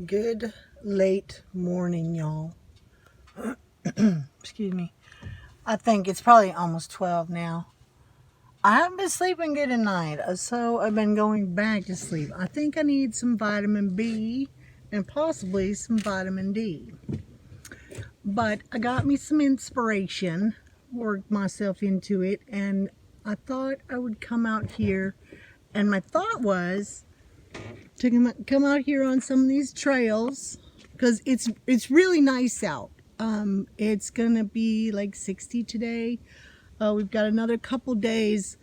Good late morning, y'all. Excuse me. I think it's probably almost 12 now. I haven't been sleeping good at night, so I've been going back to sleep. I think I need some vitamin B and possibly some vitamin D. But I got me some inspiration, worked myself into it, and I thought I would come out here. And my thought was to come out here on some of these trails because it's really nice out. It's gonna be like 60 today. We've got another couple days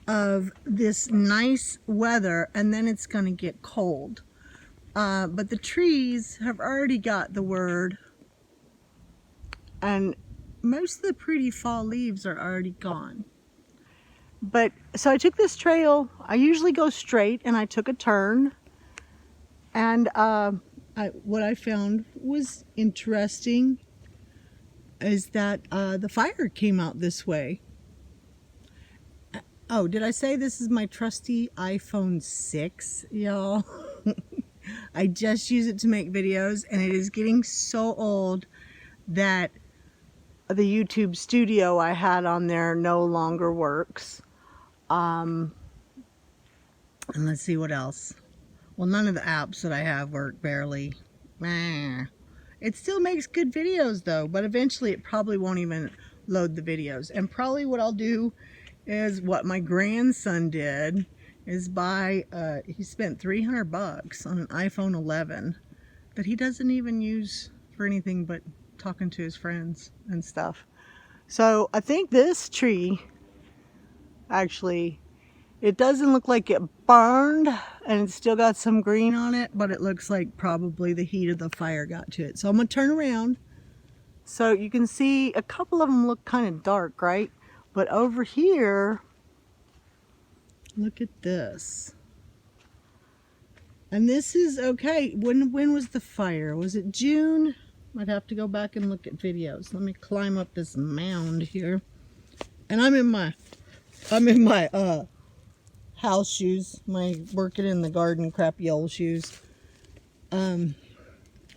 of this nice weather, and then it's gonna get cold. But the trees have already got the word, and most of the pretty fall leaves are already gone. But so I took this trail. I usually go straight, and I took a turn. And what I found was interesting is that the fire came out this way. Oh, did I say this is my trusty iPhone 6, y'all? I just use it to make videos, and it is getting so old that the YouTube studio I had on there no longer works. And let's see what else. Well, none of the apps that I have work barely. It still makes good videos though, but eventually it probably won't even load the videos. And probably what I'll do is what my grandson did, is buy, he spent 300 bucks on an iPhone 11 that he doesn't even use for anything but talking to his friends and stuff. So I think this tree, actually, it doesn't look like it burned, and it's still got some green on it, but it looks like probably the heat of the fire got to it. So I'm gonna turn around. So you can see a couple of them look kind of dark, right? But over here, look at this. And this is okay. When was the fire? Was it June? I'd have to go back and look at videos. Let me climb up this mound here. And I'm in my house shoes, my working in the garden crappy old shoes. And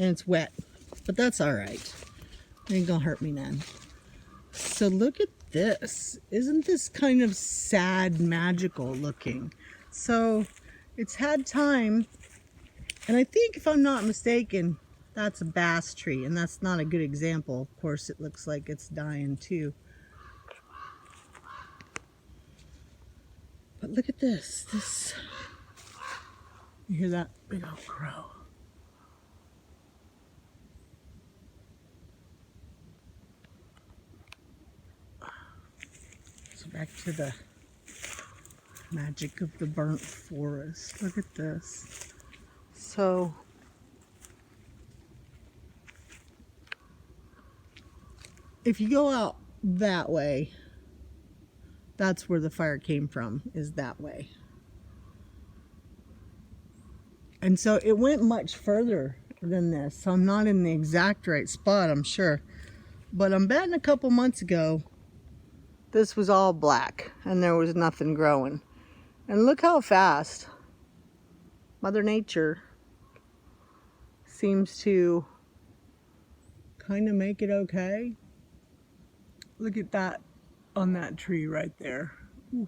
it's wet, but that's all right. It ain't gonna hurt me none. So look at this. Isn't this kind of sad, magical looking? So it's had time, and I think if I'm not mistaken, that's a bass tree, and that's not a good example. Of course, it looks like it's dying too. But look at this. You hear that big old crow? So back to the magic of the burnt forest. Look at this. So if you go out that way, that's where the fire came from, is that way. And so it went much further than this. So I'm not in the exact right spot, I'm sure. But I'm betting a couple months ago, this was all black and there was nothing growing. And look how fast Mother Nature seems to kind of make it okay. Look at that on that tree right there. Ooh,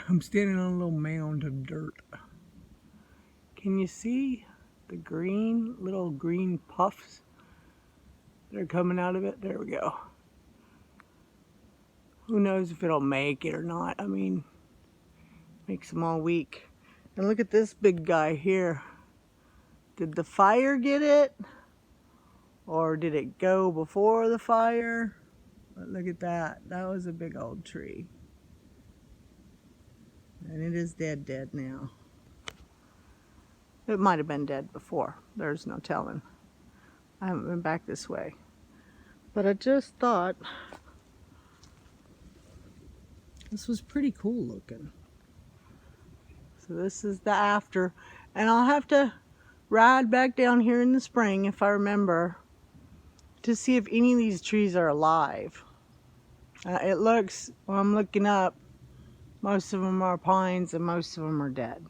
I'm standing on a little mound of dirt. Can you see the little green puffs that are coming out of it? There we go. Who knows if it'll make it or not. I mean, makes them all weak. And look at this big guy here. Did the fire get it? Or did it go before the fire? But look at that. That was a big old tree. And it is dead now. It might have been dead before. There's no telling. I haven't been back this way. But I just thought this was pretty cool looking. So this is the after. And I'll have to ride back down here in the spring, if I remember, to see if any of these trees are alive. It looks, when I'm looking up, most of them are pines and most of them are dead.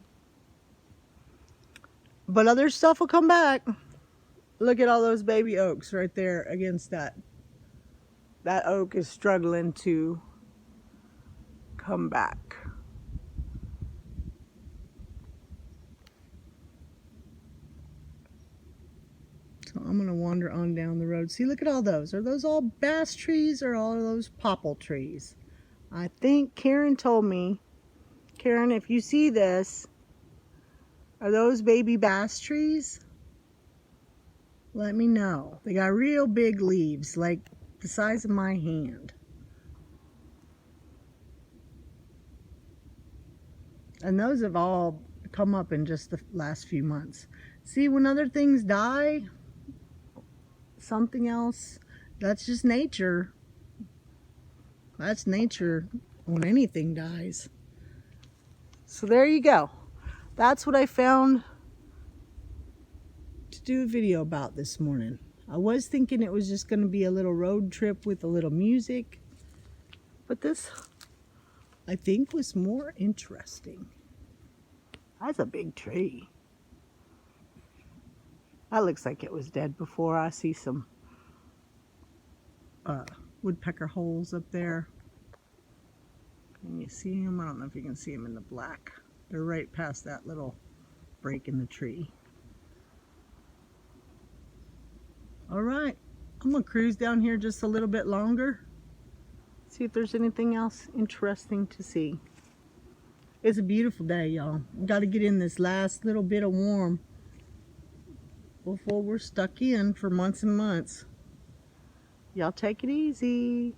But other stuff will come back. Look at all those baby oaks right there against that. That oak is struggling to come back. So I'm gonna wander on down the road. See, look at all those. Are those all bass trees or all of those popple trees? I think Karen told me, Karen, if you see this, are those baby bass trees? Let me know. They got real big leaves, like the size of my hand. And those have all come up in just the last few months. See, when other things die, something else, that's just nature. That's nature when anything dies. So there you go. That's what I found to do a video about this morning. I was thinking it was just going to be a little road trip with a little music, but this, I think, was more interesting. That's a big tree. That looks like it was dead before. I see some woodpecker holes up there. Can you see them? I don't know if you can see them in the black. They're right past that little break in the tree. All right, I'm gonna cruise down here just a little bit longer. See if there's anything else interesting to see. It's a beautiful day, y'all. Got to get in this last little bit of warm before we're stuck in for months and months. Y'all take it easy.